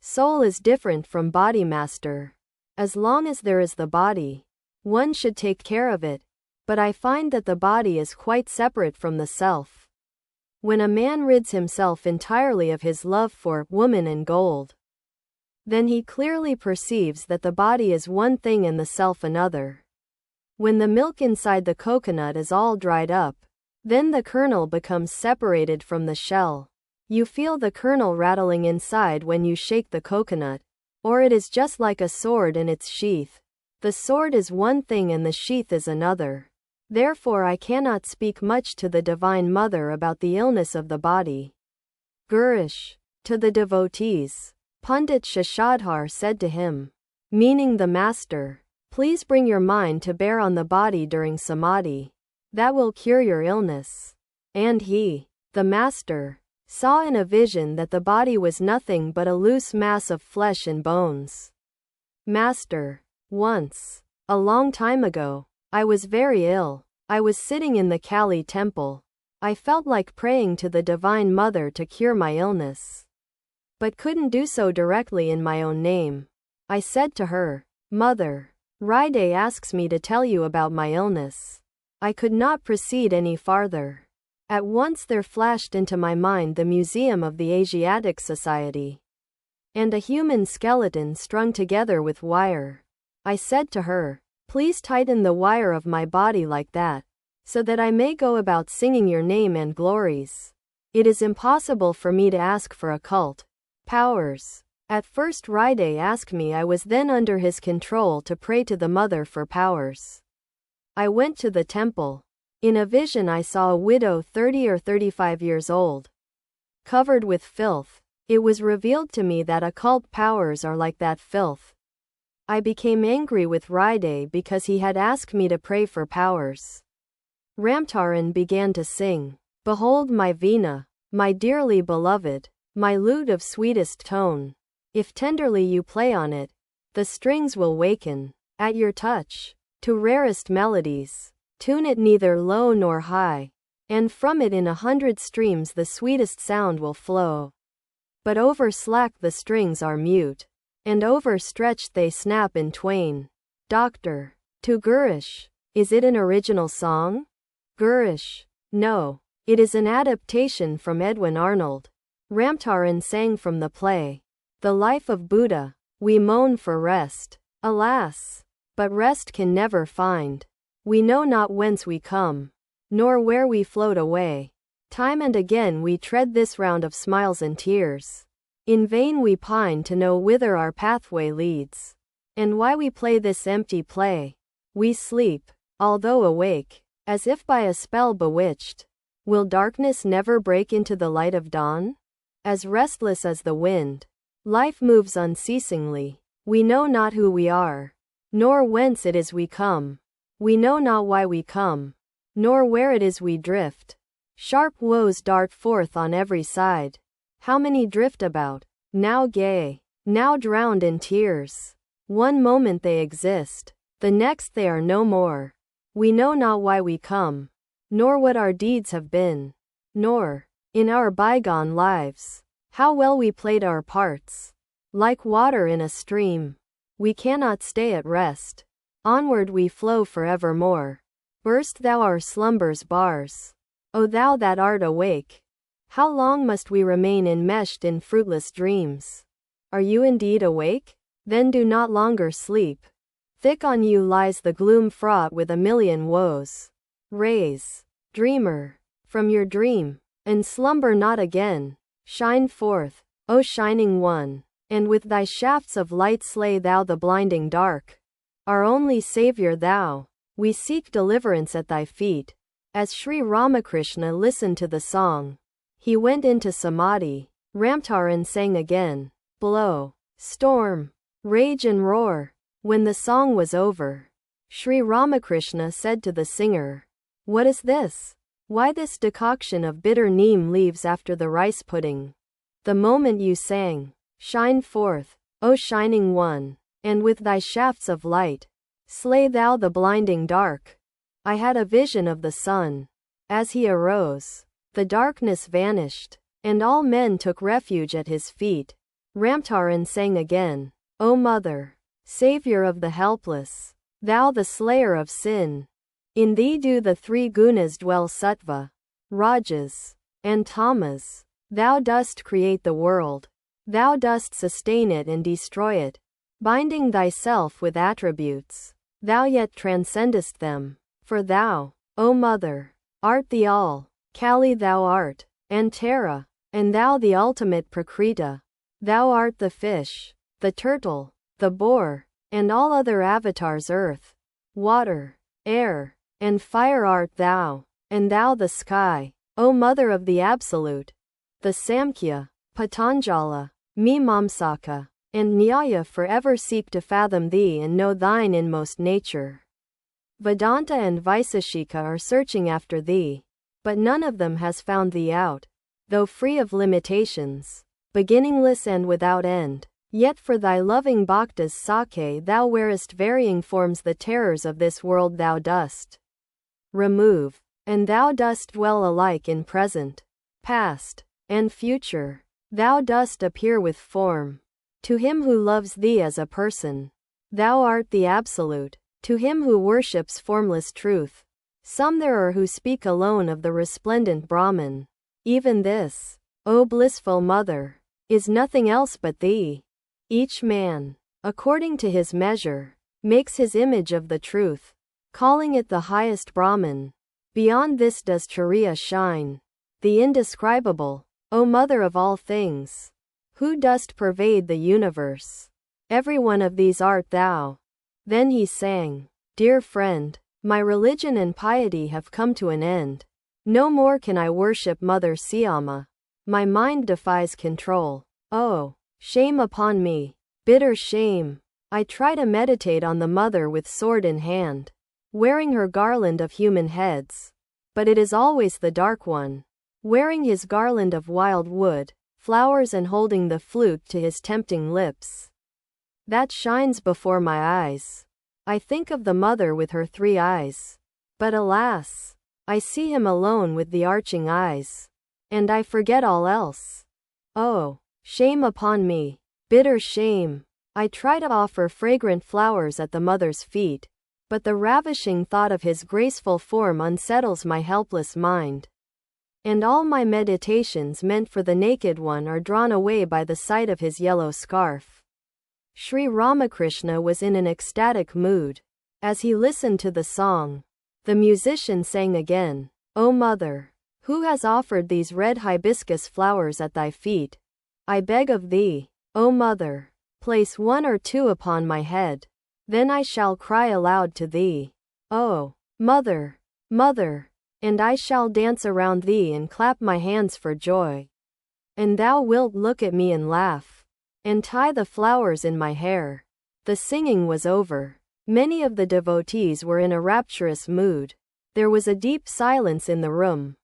Soul is different from body, master. As long as there is the body, one should take care of it, but I find that the body is quite separate from the self. When a man rids himself entirely of his love for woman and gold, then he clearly perceives that the body is one thing and the self another. When the milk inside the coconut is all dried up, then the kernel becomes separated from the shell. You feel the kernel rattling inside when you shake the coconut, or it is just like a sword in its sheath. The sword is one thing and the sheath is another. Therefore I cannot speak much to the Divine Mother about the illness of the body. Gurish. To the devotees, Pandit Shashadhar said to him, meaning the master, please bring your mind to bear on the body during samadhi. That will cure your illness. And he, the master, saw in a vision that the body was nothing but a loose mass of flesh and bones. Master, once, a long time ago, I was very ill. I was sitting in the Kali temple. I felt like praying to the Divine Mother to cure my illness, but couldn't do so directly in my own name. I said to her, Mother, Ride asks me to tell you about my illness. I could not proceed any farther. At once there flashed into my mind the museum of the Asiatic Society, and a human skeleton strung together with wire. I said to her, please tighten the wire of my body like that, so that I may go about singing your name and glories. It is impossible for me to ask for occult powers. At first Ride asked me, I was then under his control to pray to the Mother for powers. I went to the temple. In a vision I saw a widow 30 or 35 years old, covered with filth. It was revealed to me that occult powers are like that filth. I became angry with Ride because he had asked me to pray for powers. Ramtaran began to sing, Behold my Veena, my dearly beloved, my lute of sweetest tone. If tenderly you play on it, the strings will waken, at your touch, to rarest melodies. Tune it neither low nor high, and from it in 100 streams the sweetest sound will flow. But over slack the strings are mute, and overstretched they snap in twain. Doctor. To Gurish. Is it an original song? Gurish. No. It is an adaptation from Edwin Arnold. Ramtaran sang from the play, The Life of Buddha. We moan for rest. Alas! But rest can never find. We know not whence we come, nor where we float away. Time and again we tread this round of smiles and tears. In vain we pine to know whither our pathway leads, and why we play this empty play. We sleep, although awake, as if by a spell bewitched. Will darkness never break into the light of dawn? As restless as the wind, life moves unceasingly. We know not who we are, nor whence it is we come. We know not why we come, nor where it is we drift. Sharp woes dart forth on every side. How many drift about, now gay, now drowned in tears. One moment they exist, the next they are no more. We know not why we come, nor what our deeds have been, nor, in our bygone lives, how well we played our parts. Like water in a stream, we cannot stay at rest. Onward we flow forevermore. Burst thou our slumber's bars, O thou that art awake. How long must we remain enmeshed in fruitless dreams? Are you indeed awake? Then do not longer sleep. Thick on you lies the gloom fraught with a million woes. Raise, dreamer, from your dream, and slumber not again. Shine forth, O shining one, and with thy shafts of light slay thou the blinding dark. Our only Savior thou, we seek deliverance at thy feet. As Sri Ramakrishna listened to the song, he went into samadhi. Ramtaran sang again, Blow, storm, rage and roar. When the song was over, Sri Ramakrishna said to the singer, What is this? Why this decoction of bitter neem leaves after the rice pudding? The moment you sang, Shine forth, O shining one, and with thy shafts of light, slay thou the blinding dark. I had a vision of the sun. As he arose, the darkness vanished, and all men took refuge at his feet. Ramtaran sang again, O Mother, Savior of the helpless, thou the slayer of sin. In thee do the three gunas dwell, sattva, rajas, and tamas. Thou dost create the world. Thou dost sustain it and destroy it, binding thyself with attributes. Thou yet transcendest them. For thou, O Mother, art the all. Kali thou art, and Tara, and thou the ultimate Prakriti. Thou art the fish, the turtle, the boar, and all other avatars. Earth, water, air, and fire art thou, and thou the sky, O Mother of the Absolute. The Samkhya, Patanjala, Mimamsaka, and Nyaya forever seek to fathom thee and know thine inmost nature. Vedanta and Vaiseshika are searching after thee, but none of them has found thee out. Though free of limitations, beginningless and without end, yet for thy loving bhaktas Sakhe thou wearest varying forms. The terrors of this world thou dost remove, and thou dost dwell alike in present, past, and future. Thou dost appear with form. To him who loves thee as a person, thou art the Absolute. To him who worships formless truth, some there are who speak alone of the resplendent Brahman. Even this, O blissful Mother, is nothing else but thee. Each man, according to his measure, makes his image of the truth, calling it the highest Brahman. Beyond this does Turiya shine, the indescribable, O Mother of all things, who dost pervade the universe. Every one of these art thou. Then he sang, Dear friend, my religion and piety have come to an end. No more can I worship Mother Syama. My mind defies control. Oh, shame upon me, bitter shame. I try to meditate on the Mother with sword in hand, wearing her garland of human heads. But it is always the Dark One, wearing his garland of wild wood, flowers, and holding the flute to his tempting lips, that shines before my eyes. I think of the Mother with her three eyes, but alas, I see him alone with the arching eyes, and I forget all else. Oh, shame upon me, bitter shame. I try to offer fragrant flowers at the Mother's feet, but the ravishing thought of his graceful form unsettles my helpless mind. And all my meditations meant for the naked one are drawn away by the sight of his yellow scarf. Sri Ramakrishna was in an ecstatic mood. As he listened to the song, the musician sang again, O Mother, who has offered these red hibiscus flowers at thy feet? I beg of thee, O Mother, place one or two upon my head. Then I shall cry aloud to thee, O Mother, Mother, and I shall dance around thee and clap my hands for joy. And thou wilt look at me and laugh, and tie the flowers in my hair. The singing was over. Many of the devotees were in a rapturous mood. There was a deep silence in the room.